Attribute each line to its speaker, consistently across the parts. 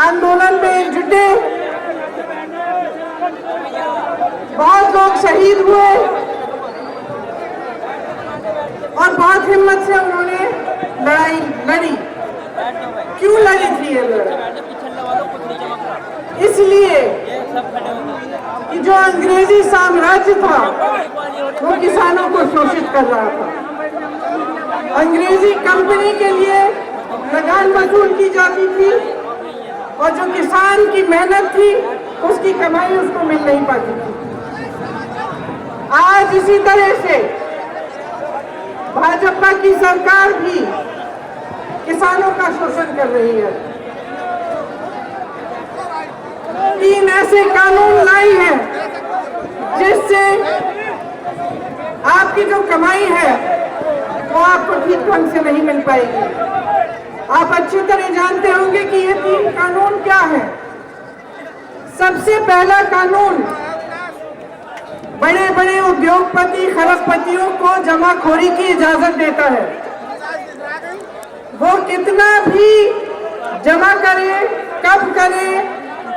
Speaker 1: आंदोलन में जुटे, बहुत लोग शहीद हुए और बहुत हिम्मत से उन्होंने लड़ाई लड़ी। क्यों लड़ी थी ये लड़ाई? इसलिए कि जो अंग्रेजी साम्राज्य था वो किसानों को शोषित कर रहा था। अंग्रेजी कंपनी के लिए लगान वसूल की जाती थी और जो किसान की मेहनत थी उसकी कमाई उसको मिल नहीं पाती थी। आज इसी तरह से भाजपा की सरकार भी किसानों का शोषण कर रही है। 3 ऐसे कानून लाई है जिससे आपकी जो कमाई है वो आपको ठीक ढंग से नहीं मिल पाएगी। आप अच्छी तरह जानते होंगे कि ये 3 कानून क्या है। सबसे पहला कानून बड़े बड़े उद्योगपति खरबपतियों को जमाखोरी की इजाजत देता है। वो कितना भी जमा करे, कब करे,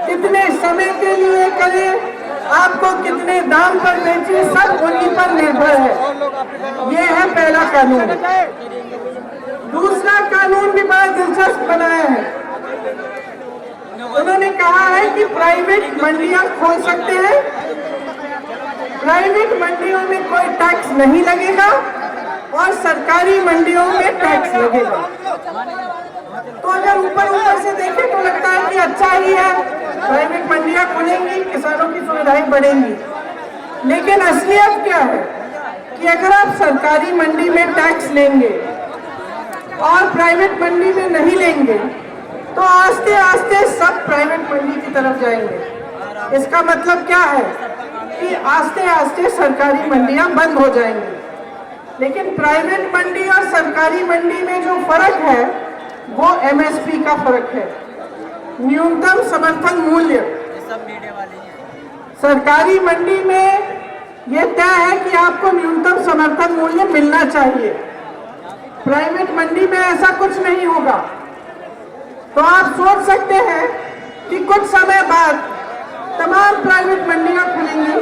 Speaker 1: कितने समय के लिए करे, आपको कितने दाम पर बेचे, सब उन्हीं पर निर्भर है। ये है पहला कानून। दूसरा कानून भी बड़ा दिलचस्प बनाया है। उन्होंने कहा है कि प्राइवेट मंडियां खोल सकते हैं, प्राइवेट मंडियों में कोई टैक्स नहीं लगेगा और सरकारी मंडियों में टैक्स लगेगा। तो अगर ऊपर ऊपर से देखें तो लगता है कि अच्छा ही है, प्राइवेट मंडियां खुलेंगी, किसानों की सुविधाएं बढ़ेंगी। लेकिन असलियत क्या है कि अगर आप सरकारी मंडी में टैक्स लेंगे और प्राइवेट मंडी में नहीं लेंगे तो आस्ते आस्ते सब प्राइवेट मंडी की तरफ जाएंगे। इसका मतलब क्या है कि आस्ते आस्ते सरकारी मंडियां बंद हो जाएंगी। लेकिन प्राइवेट मंडी और सरकारी मंडी में जो फर्क है वो एमएसपी का फर्क है, न्यूनतम समर्थन मूल्य। सरकारी मंडी में ये तय है कि आपको न्यूनतम समर्थन मूल्य मिलना चाहिए, प्राइवेट मंडी में ऐसा कुछ नहीं होगा। तो आप सोच सकते हैं कि कुछ समय बाद तमाम प्राइवेट मंडियां खुलेंगी,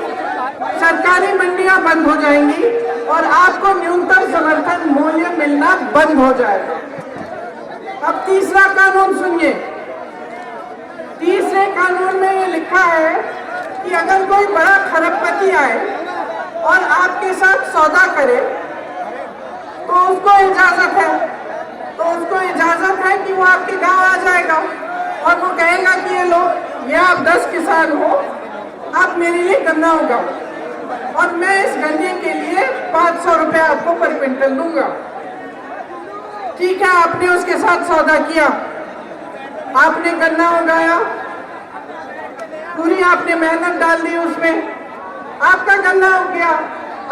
Speaker 1: सरकारी मंडियां बंद हो जाएंगी और आपको न्यूनतम समर्थन मूल्य मिलना बंद हो जाएगा। अब तीसरा कानून सुनिए। तीसरे कानून में ये लिखा है कि अगर कोई बड़ा खरबपति आए और आपके साथ सौदा करे तो उसको इजाजत है, कि वो आपके गांव आ जाएगा और वो कहेगा कि ये लोग, ये आप 10 किसान हो, आप मेरे लिए गन्ना उगाओ और मैं इस गन्ने के लिए 500 रुपये आपको पर क्विंटल दूंगा। ठीक है, आपने उसके साथ सौदा किया, आपने गन्ना उगाया, पूरी आपने मेहनत डाल दी उसमें, आपका गन्ना उग गया।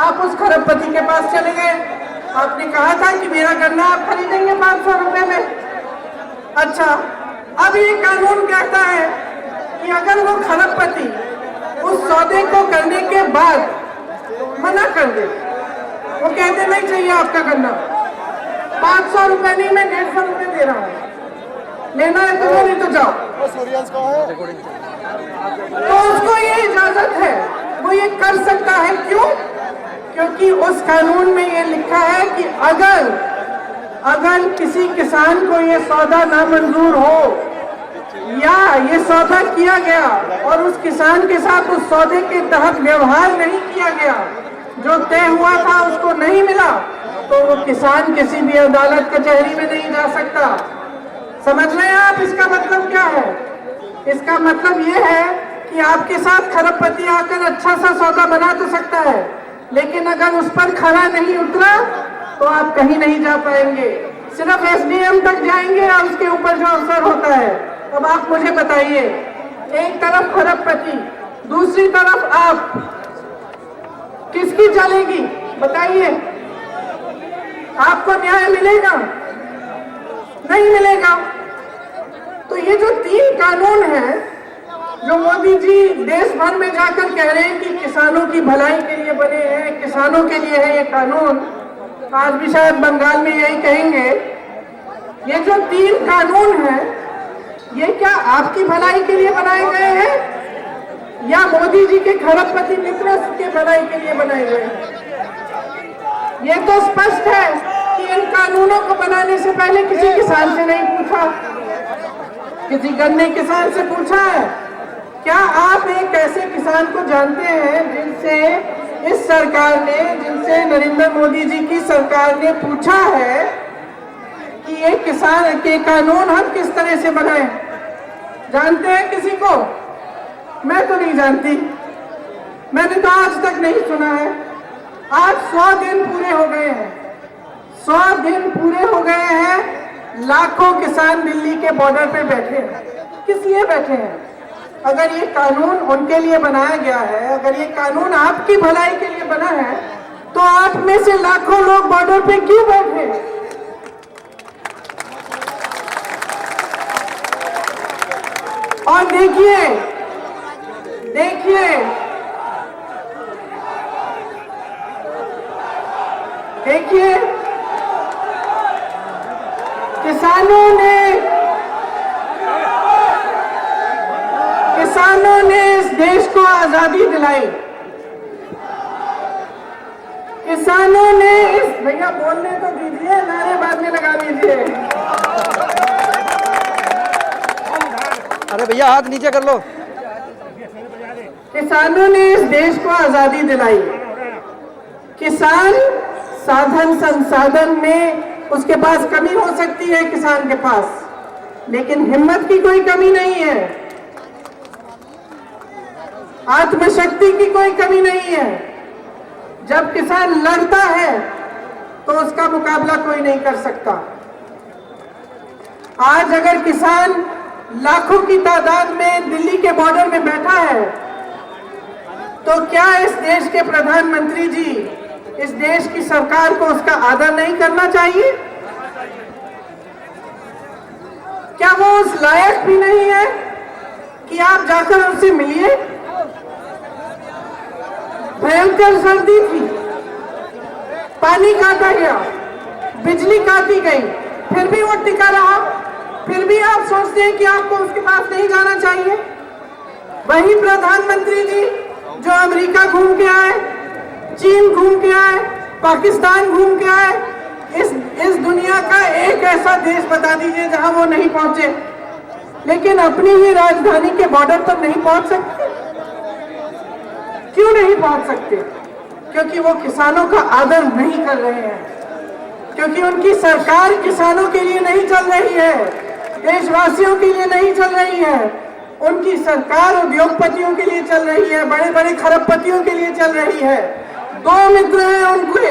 Speaker 1: आप उस खरबपति के पास चले गए, आपने कहा था कि मेरा गन्ना आप खरीदेंगे 500 रुपये में। अच्छा, अब ये कानून कहता है कि अगर वो खरबपति उस सौदे को करने के बाद मना कर दे, वो कहते नहीं चाहिए आपका गन्ना, 500 रुपये नहीं, मैं 150 रुपये दे रहा हूँ, लेना है तो नहीं तो जाओ, तो उसको ये इजाजत है, वो ये कर सकता है। क्यों? क्योंकि उस कानून में ये लिखा है कि अगर किसी किसान को ये सौदा नामंजूर हो या ये सौदा किया गया और उस किसान के साथ उस सौदे के तहत व्यवहार नहीं किया गया, जो तय हुआ था उसको नहीं मिला, तो वो किसान किसी भी अदालत कचहरी में नहीं जा सकता। समझ रहे हैं आप इसका मतलब क्या है? इसका मतलब ये है कि आपके साथ खरबपति आकर अच्छा सा सौदा बना तो सकता है, लेकिन अगर उस पर खरा नहीं उतरा तो आप कहीं नहीं जा पाएंगे, सिर्फ एसडीएम तक जाएंगे और उसके ऊपर जो अफसर होता है। अब आप मुझे बताइए, एक तरफ खरबपति, दूसरी तरफ आप, किसकी चलेगी? बताइए, आपको न्याय मिलेगा? नहीं मिलेगा। तो ये जो 3 कानून हैं जो मोदी जी देश भर में जाकर कह रहे हैं कि किसानों की भलाई के लिए बने हैं, किसानों के लिए है ये कानून, आज भी शायद बंगाल में यही कहेंगे। ये जो 3 कानून हैं ये क्या आपकी भलाई के लिए बनाए गए हैं या मोदी जी के खरबपति मित्रों के भलाई के लिए बनाए गए हैं? ये तो स्पष्ट है कि इन कानूनों को बनाने से पहले किसी किसान से नहीं पूछा, किसी गन्ने किसान से पूछा है? क्या आप एक ऐसे किसान को जानते हैं जिनसे इस सरकार ने, जिनसे नरेंद्र मोदी जी की सरकार ने पूछा है कि ये किसान के कानून हम किस तरह से बनाएं? जानते हैं किसी को? मैं तो नहीं जानती, मैंने तो आज तक नहीं सुना है। आज 100 दिन पूरे हो गए हैं, 100 दिन पूरे हो गए हैं। लाखों किसान दिल्ली के बॉर्डर पे बैठे हैं। किस लिए बैठे हैं? अगर ये कानून उनके लिए बनाया गया है, अगर ये कानून आपकी भलाई के लिए बना है, तो आप में से लाखों लोग बॉर्डर पे क्यों बैठे? और देखिए देखिए देखिए किसानों ने इस देश को आजादी दिलाई। किसानों ने इस, भैया बोलने तो दीजिए, नारे बाद में लगा दीजिए।
Speaker 2: अरे भैया हाथ नीचे कर लो।
Speaker 1: किसानों ने इस देश को आजादी दिलाई। किसान साधन संसाधन में उसके पास कमी हो सकती है, किसान के पास, लेकिन हिम्मत की कोई कमी नहीं है, आत्मशक्ति की कोई कमी नहीं है। जब किसान लड़ता है तो उसका मुकाबला कोई नहीं कर सकता। आज अगर किसान लाखों की तादाद में दिल्ली के बॉर्डर में बैठा है, तो क्या इस देश के प्रधानमंत्री जी, इस देश की सरकार को उसका आदर नहीं करना चाहिए? क्या वो उस लायक भी नहीं है कि आप जाकर उससे मिलिए? भयंकर सर्दी थी, पानी काटा गया, बिजली काटी गई, फिर भी वो टिका रहा। फिर भी आप सोचते हैं कि आपको उसके पास नहीं जाना चाहिए? वही प्रधानमंत्री जी जो अमेरिका घूम के आए, चीन घूम के आए, पाकिस्तान घूम के आए, इस दुनिया का एक ऐसा देश बता दीजिए जहां वो नहीं पहुंचे, लेकिन अपनी ही राजधानी के बॉर्डर तक नहीं पहुंच सकते। क्यों नहीं पहुंच सकते? क्योंकि वो किसानों का आदर नहीं कर रहे हैं, क्योंकि उनकी सरकार किसानों के लिए नहीं चल रही है, देशवासियों के लिए नहीं चल रही है। उनकी सरकार उद्योगपतियों के लिए चल रही है, बड़े बड़े खरबपतियों के लिए चल रही है। दो मित्र हैं उनके,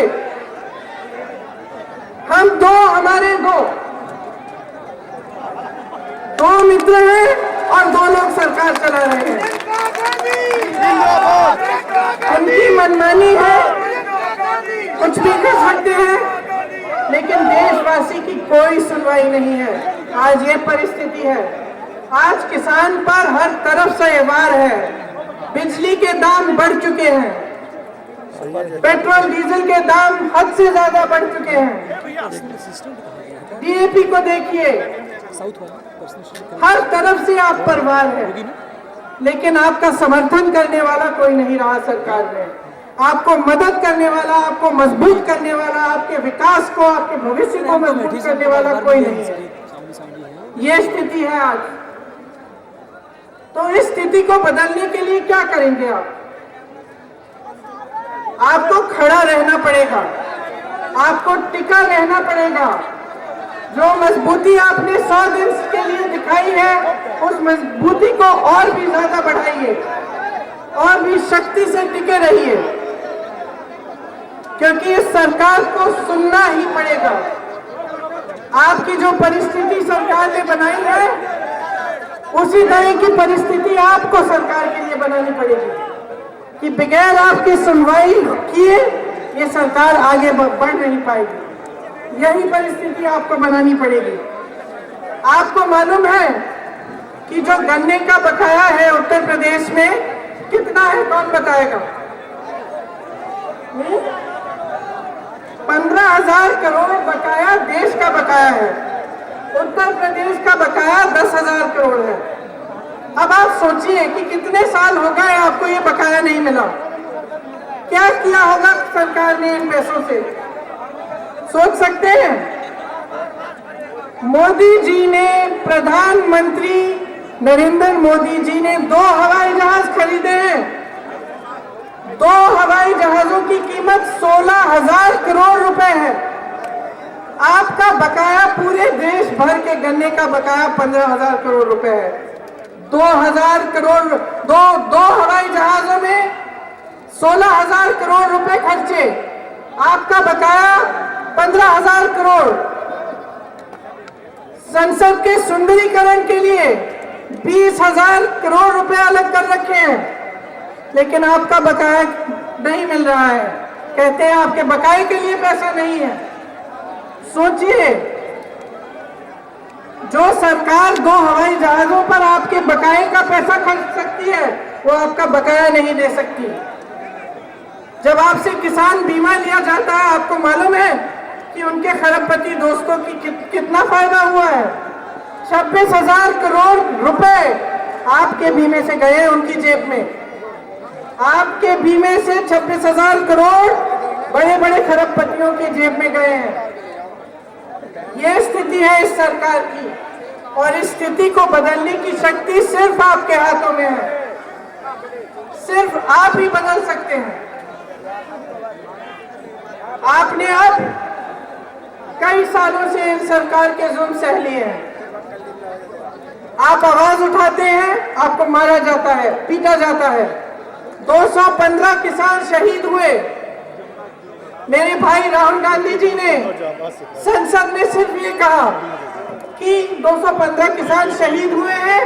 Speaker 1: हम दो, हमारे दो मित्र हैं और दो लोग सरकार चला रहे हैं। उनकी मनमानी है, कुछ भी कर सकते हैं, लेकिन देशवासी की कोई सुनवाई नहीं है। आज ये परिस्थिति है। आज किसान पर हर तरफ से वार है। बिजली के दाम बढ़ चुके हैं, पेट्रोल डीजल के दाम हद से ज्यादा बढ़ चुके हैं। डीएपी को देखिए, हर तरफ से आप पर वार है, लेकिन आपका समर्थन करने वाला कोई नहीं रहा सरकार में। आपको मदद करने वाला, आपको मजबूत करने वाला, आपके विकास को, आपके भविष्य को मजबूत करने वाला कोई नहीं है। ये स्थिति है आज। तो इस स्थिति को बदलने के लिए क्या करेंगे आप? आपको खड़ा रहना पड़ेगा, आपको टिका रहना पड़ेगा। जो मजबूती आपने 100 दिन के लिए दिखाई है, उस मजबूती को और भी ज्यादा बढ़ाइए, और भी शक्ति से टिके रहिए, क्योंकि इस सरकार को सुनना ही पड़ेगा। आपकी जो परिस्थिति सरकार ने बनाई है, उसी तरह की परिस्थिति आपको सरकार के लिए बनानी पड़ेगी कि बगैर आपकी सुनवाई किए ये सरकार आगे बढ़ नहीं पाएगी। यही परिस्थिति आपको बनानी पड़ेगी। आपको मालूम है कि जो गन्ने का बकाया है उत्तर प्रदेश में कितना है? कौन बताएगा? 15,000 करोड़ बकाया देश का बकाया है। उत्तर प्रदेश का बकाया 10,000 करोड़ करोड़ है। अब आप सोचिए कि कितने साल हो गए आपको ये बकाया नहीं मिला, क्या किया होगा सरकार ने इन पैसों से, सोच सकते हैं? मोदी जी ने, प्रधानमंत्री नरेंद्र मोदी जी ने 2 हवाई जहाज खरीदे हैं। 2 हवाई जहाजों की कीमत 16,000 करोड़ रुपए है। आपका बकाया पूरे देश भर के गन्ने का बकाया 15,000 करोड़ रुपए है। 2,000 करोड़, दो हवाई जहाजों में 16,000 करोड़ रुपए खर्चे, आपका बकाया 15,000 करोड़। संसद के सुंदरीकरण के लिए 20,000 करोड़ रुपए अलग कर रखे हैं, लेकिन आपका बकाया नहीं मिल रहा है। कहते हैं आपके बकाये के लिए पैसा नहीं है। सोचिए, जो सरकार 2 हवाई जहाजों पर आपके बकाये का पैसा खर्च सकती है, वो आपका बकाया नहीं दे सकती। जब आपसे किसान बीमा लिया जाता है, आपको मालूम है कि उनके खरबपति दोस्तों की कितना फायदा हुआ है? 26,000 करोड़ रुपए आपके बीमे से गए उनकी जेब में। आपके बीमे से 26,000 करोड़ बड़े बड़े खरबपतियों की जेब में गए हैं। ये स्थिति है इस सरकार की, और इस स्थिति को बदलने की शक्ति सिर्फ आपके हाथों में है। सिर्फ आप ही बदल सकते हैं। आपने अब कई सालों से इस सरकार के जुल्म सह लिए हैं। आप आवाज उठाते हैं, आपको मारा जाता है, पीटा जाता है। 215 किसान शहीद हुए। मेरे भाई राहुल गांधी जी ने संसद में सिर्फ ये कहा कि 215 किसान शहीद हुए हैं,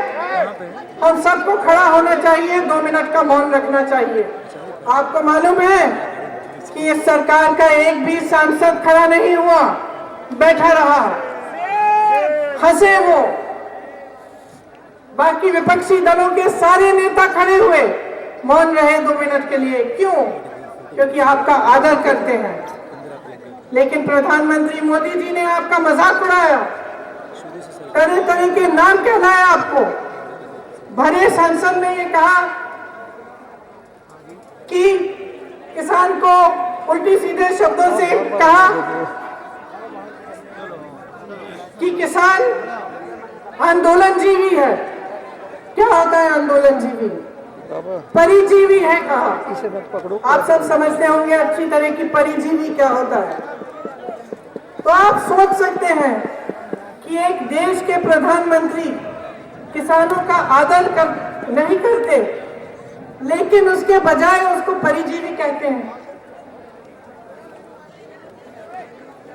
Speaker 1: हम सबको खड़ा होना चाहिए, 2 मिनट का मौन रखना चाहिए। आपको मालूम है कि इस सरकार का एक भी सांसद खड़ा नहीं हुआ, बैठा रहा, हंसे वो। बाकी विपक्षी दलों के सारे नेता खड़े हुए, मौन रहे 2 मिनट के लिए। क्यों? क्योंकि आपका आदर करते हैं। लेकिन प्रधानमंत्री मोदी जी ने आपका मजाक उड़ाया, तरह तरह के नाम कहलाया आपको। भरे संसद में ये कहा कि किसान को उल्टी सीधे शब्दों से कहा कि किसान आंदोलनजीवी है। क्या होता है आंदोलनजीवी? परिजीवी है कहा। आप सब समझते होंगे अच्छी तरह की परिजीवी क्या होता है। तो आप सोच सकते हैं कि एक देश के प्रधानमंत्री किसानों का आदर नहीं करते, लेकिन उसके बजाय उसको परिजीवी कहते हैं।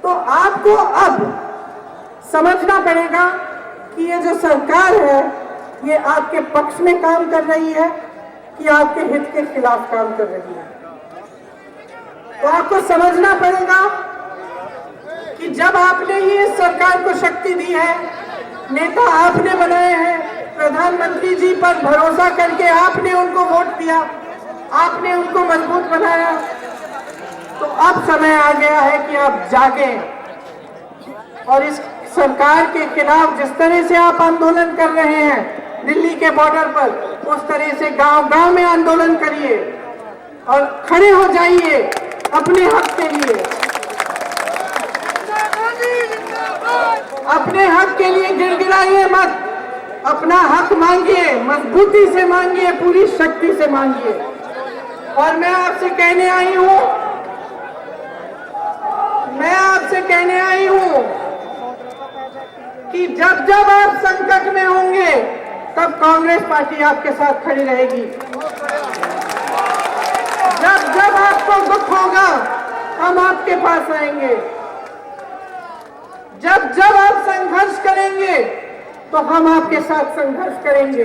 Speaker 1: तो आपको अब समझना पड़ेगा कि ये जो सरकार है, ये आपके पक्ष में काम कर रही है कि आपके हित के खिलाफ काम कर रही है। तो आपको समझना पड़ेगा कि जब आपने ही इस सरकार को शक्ति दी है, नेता आपने बनाए हैं, प्रधानमंत्री जी पर भरोसा करके आपने उनको वोट दिया, आपने उनको मजबूत बनाया, तो अब समय आ गया है कि आप जागें और इस सरकार के खिलाफ जिस तरह से आप आंदोलन कर रहे हैं दिल्ली के बॉर्डर पर, उस तरह से गांव-गांव में आंदोलन करिए और खड़े हो जाइए अपने हक के लिए। अपने हक के लिए गिड़गिड़ाइए मत, अपना हक मांगिए, मजबूती से मांगिए, पूरी शक्ति से मांगिए। और मैं आपसे कहने आई हूं कि जब जब आप संकट में होंगे, तब कांग्रेस पार्टी आपके साथ खड़ी रहेगी। जब जब आपको दुख होगा, हम आपके पास आएंगे। जब जब आप संघर्ष करेंगे, तो हम आपके साथ संघर्ष करेंगे,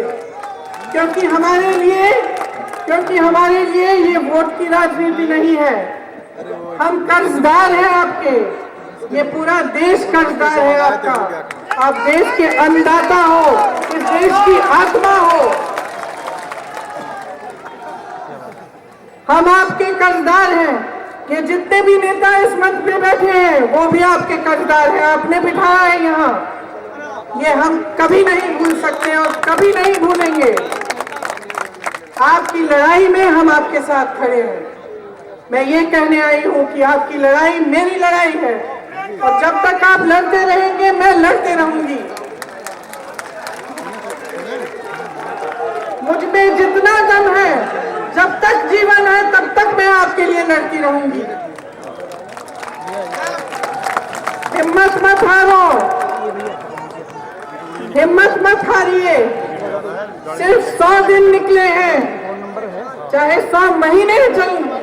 Speaker 1: क्योंकि हमारे लिए ये वोट की राजनीति नहीं है। हम कर्जदार हैं आपके, ये पूरा देश कर्जदार है आपका। आप देश के अन्नदाता हो, इस देश की आत्मा हो। हम आपके कर्जदार हैं। ये जितने भी नेता इस मंच पे बैठे हैं, वो भी आपके कर्जदार हैं। आपने बिठाया है यहाँ, ये हम कभी नहीं भूल सकते और कभी नहीं भूलेंगे। आपकी लड़ाई में हम आपके साथ खड़े हैं। मैं ये कहने आई हूं कि आपकी लड़ाई मेरी लड़ाई है और जब तक आप लड़ते रहेंगे मैं लड़ते रहूंगी। मुझ में जितना दम है, जब तक जीवन है तब तक मैं आपके लिए लड़ती रहूंगी। हिम्मत मत हारो, हिम्मत मत हारिए। सिर्फ 100 दिन निकले हैं, चाहे 100 महीने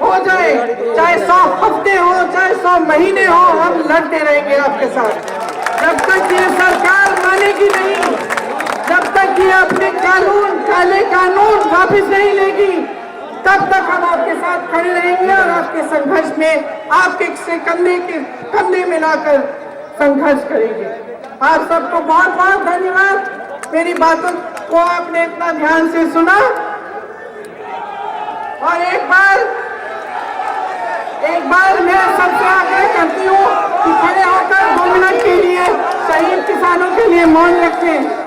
Speaker 1: हो जाए, चाहे 100 हफ्ते हो, चाहे 100 महीने हो, हम लड़ते रहेंगे आपके साथ। जब तक ये सरकार मानेगी नहीं, जब तक ये अपने काले कानून वापस नहीं लेगी, तब तक हम आपके साथ खड़े रहेंगे और आपके संघर्ष में आपके से कंधे मिलाकर संघर्ष करेंगे। आप सबको बहुत बहुत धन्यवाद। मेरी बातों को आपने इतना ध्यान से सुना और एक बार मैं सबसे आग्रह करती हूँ कि खड़े होकर 2 मिनट के लिए शहीद किसानों के लिए मौन रखें।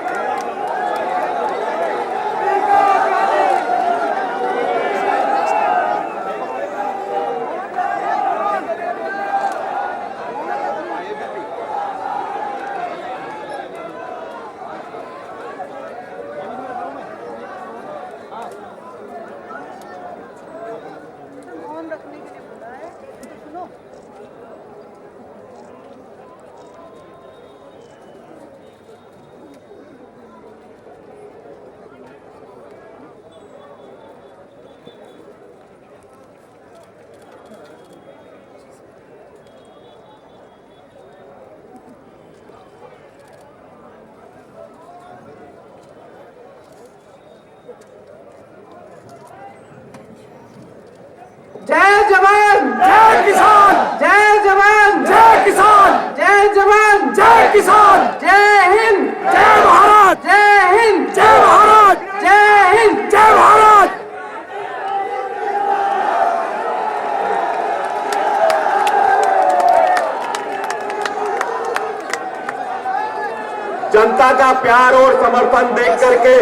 Speaker 1: जय जवान जय किसान, जय जवान जय किसान, जय जवान जय किसान, जय हिंद जय भारत, जय हिंद जय भारत, जय हिंद जय भारत।
Speaker 2: जनता का प्यार और समर्थन देख करके